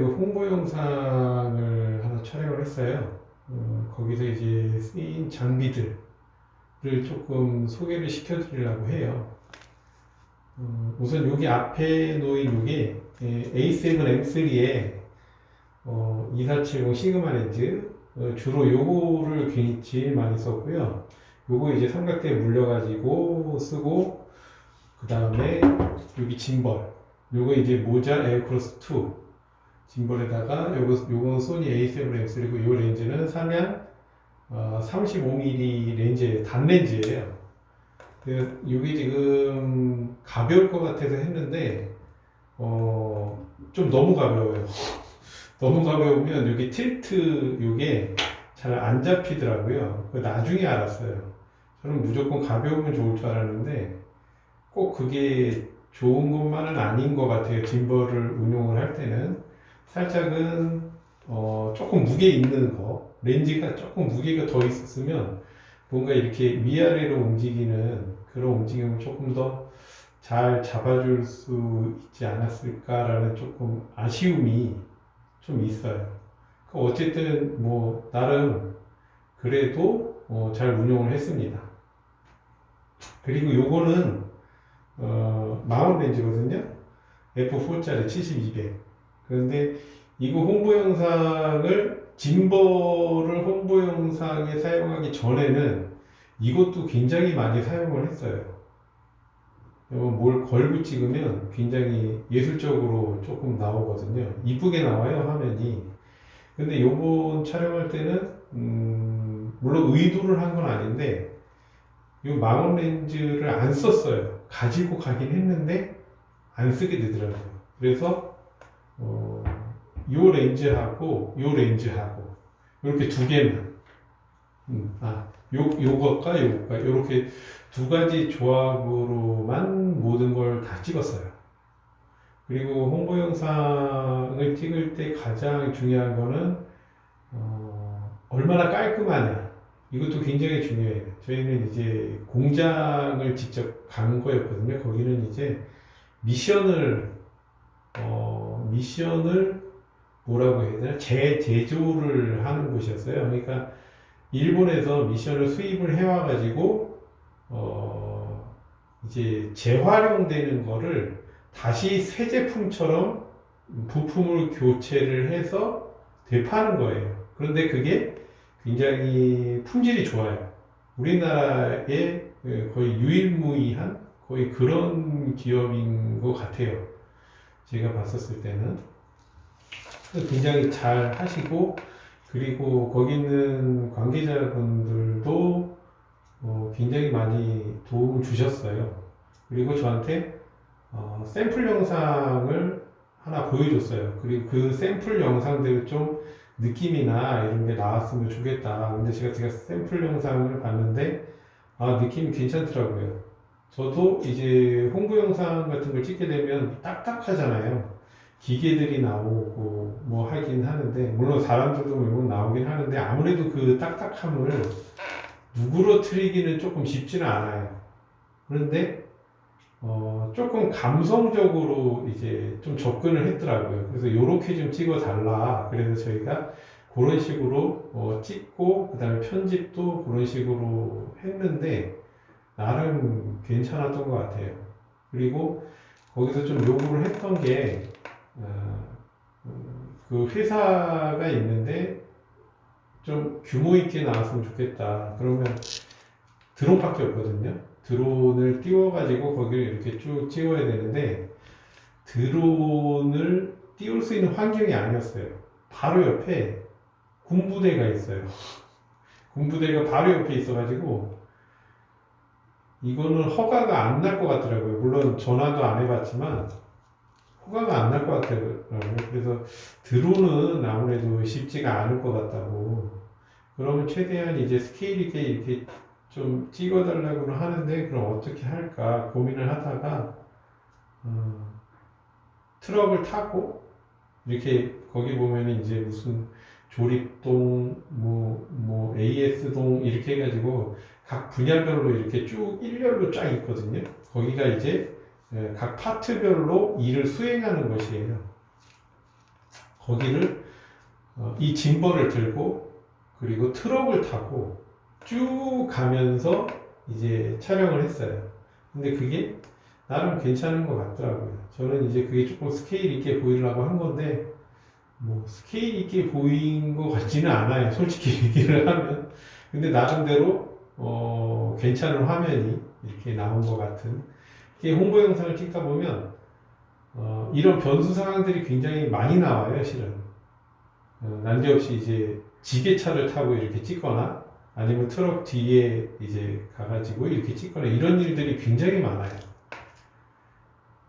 그 홍보 영상을 하나 촬영을 했어요. 거기서 이제 쓰인 장비들을 조금 소개를 시켜드리려고 해요. 우선 여기 앞에 놓인 이게 A7M3의 2470 시그마 렌즈, 주로 요거를 제일 많이 썼고요. 요거 이제 삼각대에 물려가지고 쓰고, 그 다음에 여기 짐벌, 요거 이제 모자 에어크로스 2 짐벌에다가 요건 소니 A7M3고, 요 렌즈는 삼양 35mm 렌즈예요. 단 렌즈예요. 이게 지금 가벼울 것 같아서 했는데 좀 너무 가벼워요. 너무 가벼우면 여기 틸트 요게 잘 안 잡히더라고요. 나중에 알았어요. 저는 무조건 가벼우면 좋을 줄 알았는데 꼭 그게 좋은 것만은 아닌 것 같아요. 짐벌을 운용을 할 때는 살짝은 조금 무게 있는 거, 렌즈가 조금 무게가 더 있었으면 뭔가 이렇게 위아래로 움직이는 그런 움직임을 조금 더 잘 잡아줄 수 있지 않았을까라는 조금 아쉬움이 좀 있어요. 어쨌든 뭐 나름 그래도 잘 운용을 했습니다. 그리고 요거는 마운트 렌즈거든요. F4짜리 7200. 그런데 이거 홍보 영상을 짐벌을 홍보 영상에 사용하기 전에는 이것도 굉장히 많이 사용을 했어요. 뭘 걸고 찍으면 굉장히 예술적으로 조금 나오거든요. 이쁘게 나와요, 화면이. 근데 요번 촬영할 때는 물론 의도를 한 건 아닌데 이 망원 렌즈를 안 썼어요. 가지고 가긴 했는데 안 쓰게 되더라고요. 그래서 요 렌즈하고 요 렌즈하고 이렇게 두 개만 요것과 이렇게 두 가지 조합으로만 모든 걸 다 찍었어요. 그리고 홍보 영상을 찍을 때 가장 중요한 거는 얼마나 깔끔하냐. 이것도 굉장히 중요해요. 저희는 이제 공장을 직접 간 거였거든요. 거기는 이제 미션을 뭐라고 해야 되나? 제조를 하는 곳이었어요. 그러니까 일본에서 미션을 수입을 해와가지고 이제 재활용되는 거를 다시 새 제품처럼 부품을 교체를 해서 되파는 거예요. 그런데 그게 굉장히 품질이 좋아요. 우리나라의 거의 유일무이한 거의 그런 기업인 것 같아요. 제가 봤었을 때는. 굉장히 잘 하시고, 그리고 거기 있는 관계자분들도 굉장히 많이 도움을 주셨어요. 그리고 저한테 샘플 영상을 하나 보여줬어요. 그리고 그 샘플 영상들 좀 느낌이나 이런 게 나왔으면 좋겠다. 근데 제가 샘플 영상을 봤는데 느낌이 괜찮더라고요. 저도 이제 홍보 영상 같은 걸 찍게 되면 딱딱하잖아요. 기계들이 나오고 뭐 하긴 하는데, 물론 사람들도 물론 나오긴 하는데 아무래도 그 딱딱함을 누그러뜨리기는 조금 쉽지는 않아요. 그런데 조금 감성적으로 이제 좀 접근을 했더라고요. 그래서 요렇게 좀 찍어 달라. 그래서 저희가 그런 식으로 찍고, 그 다음에 편집도 그런 식으로 했는데 나름 괜찮았던 것 같아요. 그리고 거기서 좀 요구를 했던 게 그 회사가 있는데 좀 규모 있게 나왔으면 좋겠다. 그러면 드론밖에 없거든요. 드론을 띄워가지고 거기를 이렇게 쭉 찍어야 되는데 드론을 띄울 수 있는 환경이 아니었어요. 바로 옆에 군부대가 있어요. 군부대가 바로 옆에 있어가지고 이거는 허가가 안 날 것 같더라고요. 물론 전화도 안 해봤지만 허가가 안 날 것 같더라고요. 그래서 드론은 아무래도 쉽지가 않을 것 같다고. 그러면 최대한 이제 스케일 있게 이렇게 좀 찍어달라고는 하는데 그럼 어떻게 할까 고민을 하다가 트럭을 타고 이렇게 거기 보면 이제 무슨 조립동 뭐 AS동 이렇게 해가지고 각 분야별로 이렇게 쭉 일렬로 쫙 있거든요. 거기가 이제 각 파트별로 일을 수행하는 것이에요. 거기를 이 짐벌을 들고 그리고 트럭을 타고 쭉 가면서 이제 촬영을 했어요. 근데 그게 나름 괜찮은 것 같더라고요. 저는 이제 그게 조금 스케일 있게 보이려고 한 건데 뭐 스케일 있게 보인 것 같지는 않아요. 솔직히 얘기를 하면. 근데 나름대로 괜찮은 화면이 이렇게 나온 것 같은. 이게 홍보 영상을 찍다 보면 이런 변수 상황들이 굉장히 많이 나와요, 실은. 난데없이 이제 지게차를 타고 이렇게 찍거나 아니면 트럭 뒤에 이제 가가지고 이렇게 찍거나 이런 일들이 굉장히 많아요.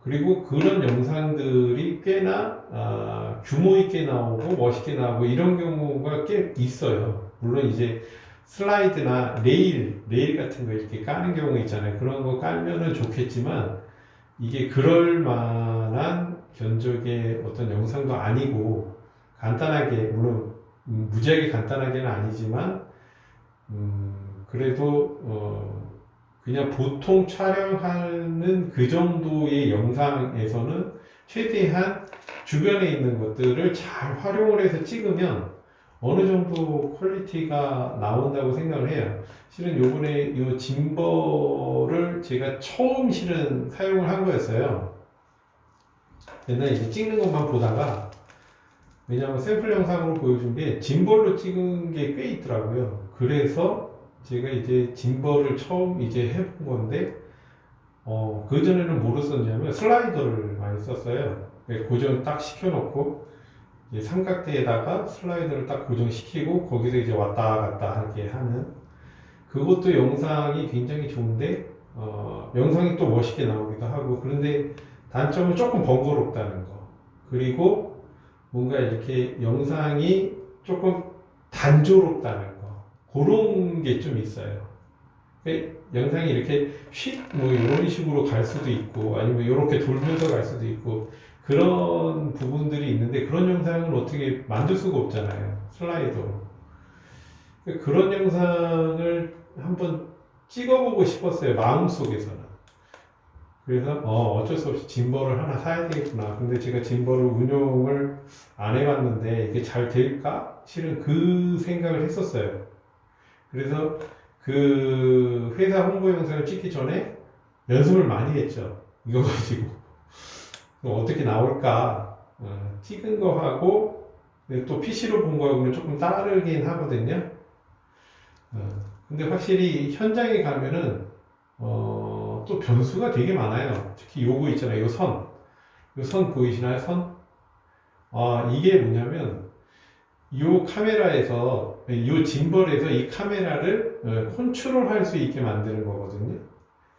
그리고 그런 영상들이 꽤나 규모 있게 나오고 멋있게 나오고 이런 경우가 꽤 있어요. 물론 이제 슬라이드나 레일 같은 거 이렇게 까는 경우 있잖아요. 그런 거 깔면은 좋겠지만 이게 그럴 만한 견적의 어떤 영상도 아니고 간단하게 물론 무지하게 간단하게는 아니지만 그래도 그냥 보통 촬영하는 그 정도의 영상에서는 최대한 주변에 있는 것들을 잘 활용을 해서 찍으면 어느 정도 퀄리티가 나온다고 생각을 해요. 실은 요번에 이 짐벌을 제가 처음 실은 사용을 한 거였어요. 옛날에 이제 찍는 것만 보다가 왜냐하면 샘플 영상으로 보여준 게 짐벌로 찍은 게 꽤 있더라고요. 그래서 제가 이제 짐벌을 처음 이제 해본 건데, 그전에는 뭐를 썼냐면 슬라이더를 많이 썼어요. 고정 딱 시켜놓고, 이제 삼각대에다가 슬라이더를 딱 고정시키고, 거기서 이제 왔다 갔다 하게 하는. 그것도 영상이 굉장히 좋은데, 영상이 또 멋있게 나오기도 하고, 그런데 단점은 조금 번거롭다는 거. 그리고 뭔가 이렇게 영상이 조금 단조롭다는 거. 그런 게 좀 있어요. 영상이 이렇게 뭐 이런 식으로 갈 수도 있고 아니면 이렇게 돌면서 갈 수도 있고 그런 부분들이 있는데 그런 영상을 어떻게 만들 수가 없잖아요. 슬라이더로. 그런 영상을 한번 찍어보고 싶었어요. 마음속에서는. 그래서 어쩔 수 없이 짐벌을 하나 사야 되겠구나. 근데 제가 짐벌을 운용을 안 해봤는데 이게 잘 될까? 실은 그 생각을 했었어요. 그래서 그 회사 홍보 영상을 찍기 전에 연습을 많이 했죠. 이거 가지고 어떻게 나올까? 찍은 거하고 또 PC로 본 거하고는 조금 다르긴 하거든요. 근데 확실히 현장에 가면은 또 변수가 되게 많아요. 특히 요거 있잖아요. 이거 선 보이시나요? 선? 이게 뭐냐면 요 카메라에서 요 짐벌에서 이 카메라를 컨트롤 할 수 있게 만드는 거거든요.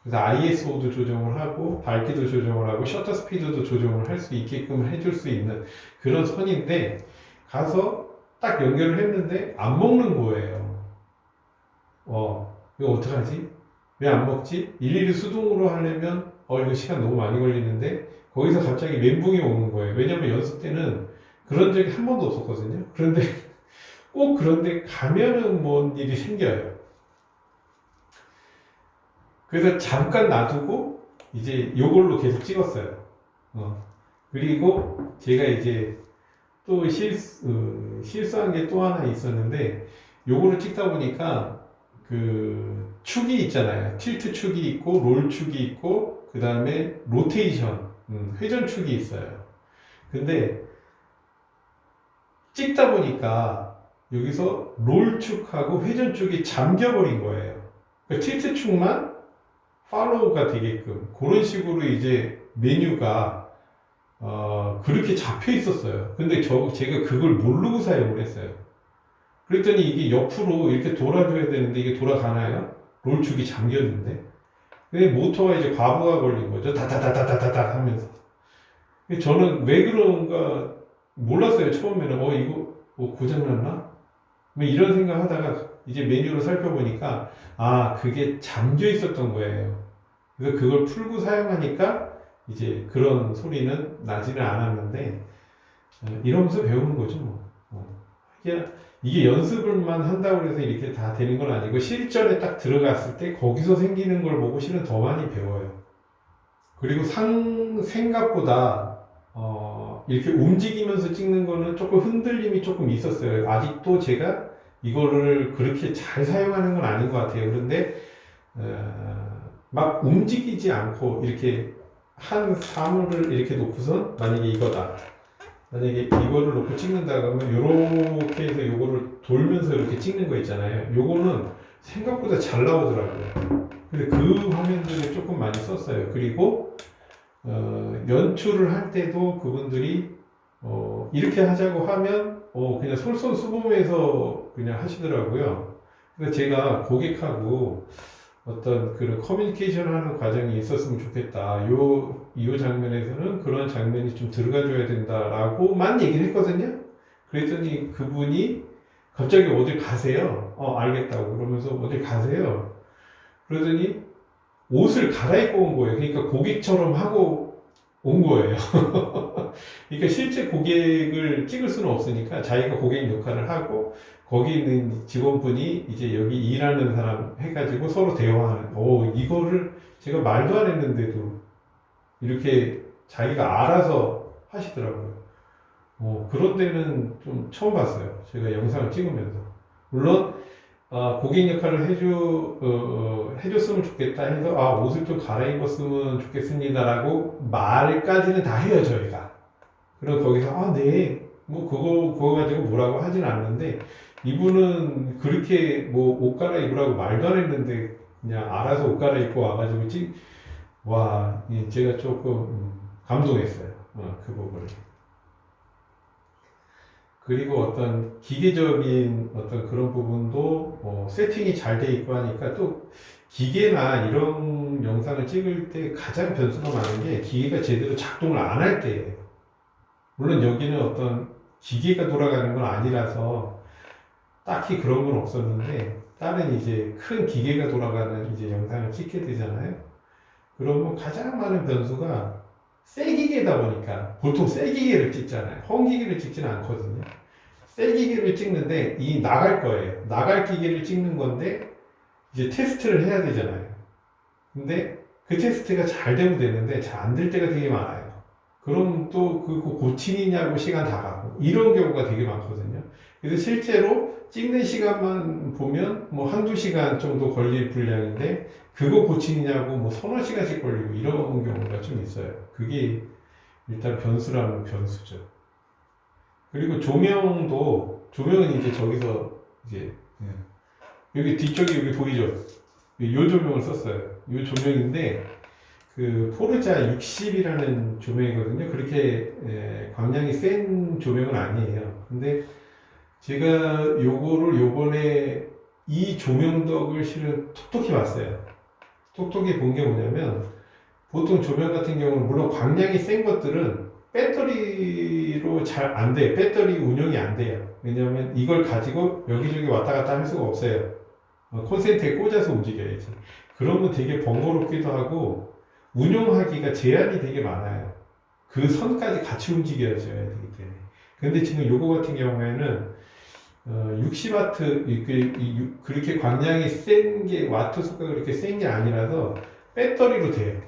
그래서 ISO도 조정을 하고 밝기도 조정을 하고 셔터 스피드도 조정을 할 수 있게끔 해줄 수 있는 그런 선인데 가서 딱 연결을 했는데 안 먹는 거예요. 이거 어떡하지? 왜 안 먹지? 일일이 수동으로 하려면 이거 시간 너무 많이 걸리는데 거기서 갑자기 멘붕이 오는 거예요. 왜냐면 연습 때는 그런 적이 한 번도 없었거든요. 그런데 꼭 그런데 가면은 뭔 일이 생겨요. 그래서 잠깐 놔두고 이제 요걸로 계속 찍었어요. 그리고 제가 이제 또 실수한 게 또 하나 있었는데 요거를 찍다 보니까 그 축이 있잖아요. 틸트 축이 있고 롤 축이 있고 그 다음에 로테이션 회전 축이 있어요. 근데 찍다 보니까 여기서 롤 축하고 회전 축이 잠겨버린 거예요. 그러니까 틸트 축만 팔로우가 되게끔 그런 식으로 이제 메뉴가 그렇게 잡혀 있었어요. 근데 제가 그걸 모르고 사용을 했어요. 그랬더니 이게 옆으로 이렇게 돌아줘야 되는데 이게 돌아가나요? 롤축이 잠겼는데. 근데 모터가 이제 과부가 걸린 거죠. 다다다다다다 하면서. 저는 왜 그런가 몰랐어요. 처음에는 이거 고장났나? 뭐 이런 생각 하다가 이제 메뉴를 살펴보니까 그게 잠겨 있었던 거예요. 그래서 그걸 풀고 사용하니까 이제 그런 소리는 나지는 않았는데 이러면서 배우는 거죠. 이게 연습을만 한다고 해서 이렇게 다 되는 건 아니고 실전에 딱 들어갔을 때 거기서 생기는 걸 보고 실은 더 많이 배워요. 그리고 생각보다 이렇게 움직이면서 찍는 거는 조금 흔들림이 조금 있었어요. 아직도 제가 이거를 그렇게 잘 사용하는 건 아닌 것 같아요. 그런데 막 움직이지 않고 이렇게 한 사물을 이렇게 놓고선 만약에 이거다. 만약에 이거를 놓고 찍는다 그러면 이렇게 해서 요거를 돌면서 이렇게 찍는 거 있잖아요. 요거는 생각보다 잘 나오더라고요. 근데 그 화면들을 조금 많이 썼어요. 그리고 연출을 할 때도 그분들이 이렇게 하자고 하면 그냥 솔선수범해서 그냥 하시더라고요. 그래서 제가 고객하고 어떤 그런 커뮤니케이션 하는 과정이 있었으면 좋겠다. 이 장면에서는 그런 장면이 좀 들어가줘야 된다라고만 얘기를 했거든요. 그랬더니 그분이 갑자기 어딜 가세요. 알겠다고 그러면서 어딜 가세요. 그러더니 옷을 갈아입고 온 거예요. 그러니까 고객처럼 하고 온 거예요. 그러니까 실제 고객을 찍을 수는 없으니까 자기가 고객 역할을 하고 거기 있는 직원분이 이제 여기 일하는 사람 해가지고 서로 대화하는, 이거를 제가 말도 안 했는데도 이렇게 자기가 알아서 하시더라고요. 그런 데는 좀 처음 봤어요. 제가 영상을 찍으면서. 물론, 고객 역할을 해줬으면 좋겠다 해서, 옷을 좀 갈아입었으면 좋겠습니다라고 말까지는 다 해요, 저희가. 그럼 거기서, 네. 뭐, 그거 가지고 뭐라고 하진 않는데, 이분은 그렇게 뭐 옷 갈아입으라고 말도 안 했는데 그냥 알아서 옷 갈아입고 와가지고 제가 조금 감동했어요. 그 부분을. 그리고 어떤 기계적인 어떤 그런 부분도 세팅이 잘 돼 있고 하니까 또 기계나 이런 영상을 찍을 때 가장 변수가 많은 게 기계가 제대로 작동을 안 할 때예요. 물론 여기는 어떤 기계가 돌아가는 건 아니라서 딱히 그런 건 없었는데 다른 이제 큰 기계가 돌아가는 이제 영상을 찍게 되잖아요. 그러면 가장 많은 변수가 새 기계다 보니까 보통 새 기계를 찍잖아요. 헝 기계를 찍지는 않거든요. 새 기계를 찍는데 나갈 거예요. 나갈 기계를 찍는 건데 이제 테스트를 해야 되잖아요. 근데 그 테스트가 잘 되면 되는데 잘 안 될 때가 되게 많아요. 그럼 또 그거 고치느냐고 시간 다 가고 이런 경우가 되게 많거든요. 그래서 실제로 찍는 시간만 보면 뭐 한두 시간 정도 걸릴 분량인데 그거 고치느냐고 뭐 서너 시간씩 걸리고 이런 경우가 좀 있어요. 그게 일단 변수라면 변수죠. 그리고 조명은 이제 저기서 이제 여기 뒤쪽에 여기 보이죠? 요 조명을 썼어요. 요 조명인데 그 포르자 60이라는 조명이거든요. 그렇게 광량이 센 조명은 아니에요. 근데 제가 요거를 요번에 이 조명덕을 실은 톡톡히 봤어요. 톡톡히 본 게 뭐냐면 보통 조명 같은 경우는 물론 광량이 센 것들은 배터리로 잘 안 돼요. 배터리 운영이 안 돼요. 왜냐하면 이걸 가지고 여기저기 왔다 갔다 할 수가 없어요. 콘센트에 꽂아서 움직여야지. 그러면 되게 번거롭기도 하고 운영하기가 제한이 되게 많아요. 그 선까지 같이 움직여줘야 되기 때문에. 근데 지금 요거 같은 경우에는 60W 그렇게 광량이 센 게 와트 수가 그렇게 센 게 아니라서 배터리로 돼요.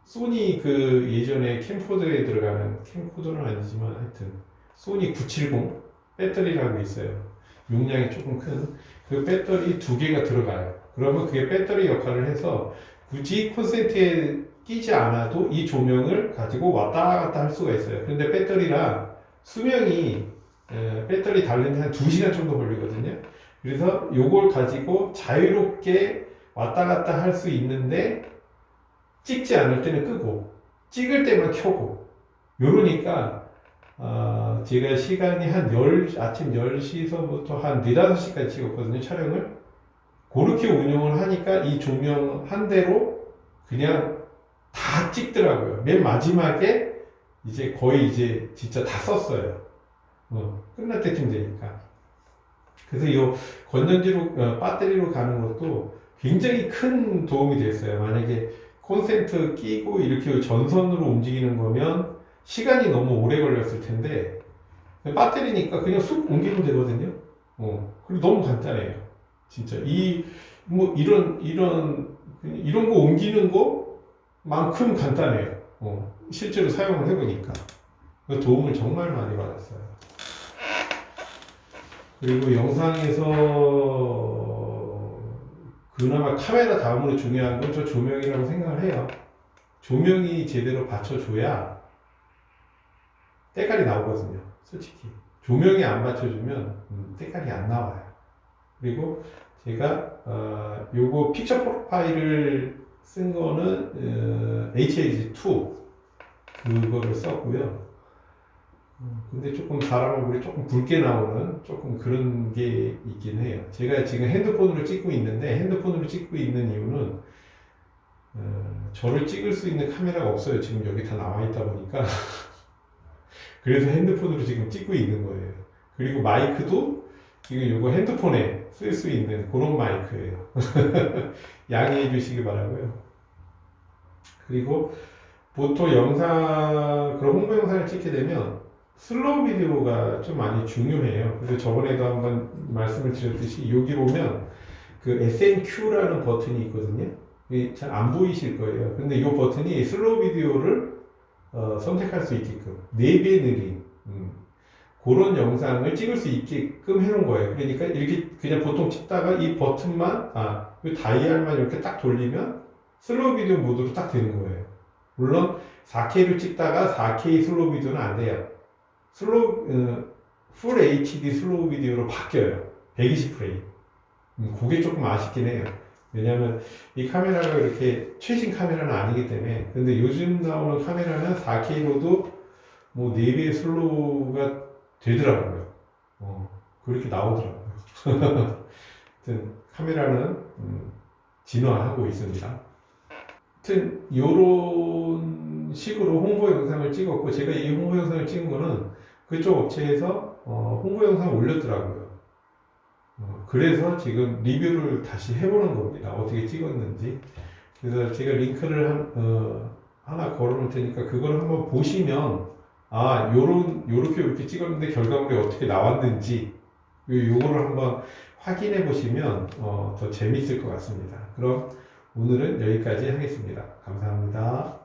소니 그 예전에 캠코더에 들어가는 캠코더는 아니지만 하여튼 소니 970 배터리라고 있어요. 용량이 조금 큰 그 배터리 2개가 들어가요. 그러면 그게 배터리 역할을 해서 굳이 콘센트에 끼지 않아도 이 조명을 가지고 왔다 갔다 할 수가 있어요. 근데 배터리라 수명이 배터리 달는데 한 2시간 정도 걸리거든요. 그래서 요걸 가지고 자유롭게 왔다 갔다 할 수 있는데 찍지 않을 때는 끄고 찍을 때만 켜고 요러니까 제가 시간이 아침 10시서부터 한 4, 5시까지 찍었거든요, 촬영을. 그렇게 운영을 하니까 이 조명 한 대로 그냥 다 찍더라고요. 맨 마지막에 이제 거의 이제 진짜 다 썼어요. 끝날 때쯤 되니까. 그래서 이 건전지로, 배터리로 가는 것도 굉장히 큰 도움이 됐어요. 만약에 콘센트 끼고 이렇게 전선으로 움직이는 거면 시간이 너무 오래 걸렸을 텐데, 배터리니까 그냥 쑥 옮기면 되거든요. 그리고 너무 간단해요. 진짜. 이런 거 옮기는 거만큼 간단해요. 실제로 사용을 해보니까 도움을 정말 많이 받았어요. 그리고 영상에서 그나마 카메라 다음으로 중요한 건 저 조명이라고 생각을 해요. 조명이 제대로 받쳐줘야 때깔이 나오거든요. 솔직히 조명이 안 받쳐주면 때깔이 안 나와요. 그리고 제가 요거 픽처 프로파일을 쓴 거는 HH2 그거를 썼고요. 근데 조금 사람 얼굴이 조금 붉게 나오는 조금 그런 게 있긴 해요. 제가 지금 핸드폰으로 찍고 있는데 핸드폰으로 찍고 있는 이유는 저를 찍을 수 있는 카메라가 없어요. 지금 여기 다 나와 있다 보니까 그래서 핸드폰으로 지금 찍고 있는 거예요. 그리고 마이크도 지금 이거 핸드폰에 쓸 수 있는 그런 마이크예요. 양해해 주시기 바라고요. 그리고 보통 영상, 그런 홍보 영상을 찍게 되면 슬로우 비디오가 좀 많이 중요해요. 그래서 저번에도 한번 말씀을 드렸듯이 여기 보면 그 SNQ라는 버튼이 있거든요. 잘 안 보이실 거예요. 근데 이 버튼이 슬로우 비디오를 선택할 수 있게끔 4배 느린 그런 영상을 찍을 수 있게끔 해놓은 거예요. 그러니까 이렇게 그냥 보통 찍다가 이 버튼만, 이 다이얼만 이렇게 딱 돌리면 슬로우 비디오 모드로 딱 되는 거예요. 물론 4K를 찍다가 4K 슬로우 비디오는 안 돼요. 풀 HD 슬로우 비디오로 바뀌어요. 120프레임. 그게 조금 아쉽긴 해요. 왜냐면 이 카메라가 이렇게 최신 카메라는 아니기 때문에. 근데 요즘 나오는 카메라는 4K로도 뭐 4배의 슬로우가 되더라고요. 그렇게 나오더라고요. 하여튼 카메라는 진화하고 있습니다. 하여튼 요런 식으로 홍보 영상을 찍었고, 제가 이 홍보 영상을 찍은 거는 그쪽 업체에서 홍보 영상을 올렸더라고요. 그래서 지금 리뷰를 다시 해보는 겁니다. 어떻게 찍었는지. 그래서 제가 링크를 하나 걸어놓을 테니까 그걸 한번 보시면 요렇게 찍었는데 결과물이 어떻게 나왔는지 요거를 한번 확인해 보시면 더 재밌을 것 같습니다. 그럼 오늘은 여기까지 하겠습니다. 감사합니다.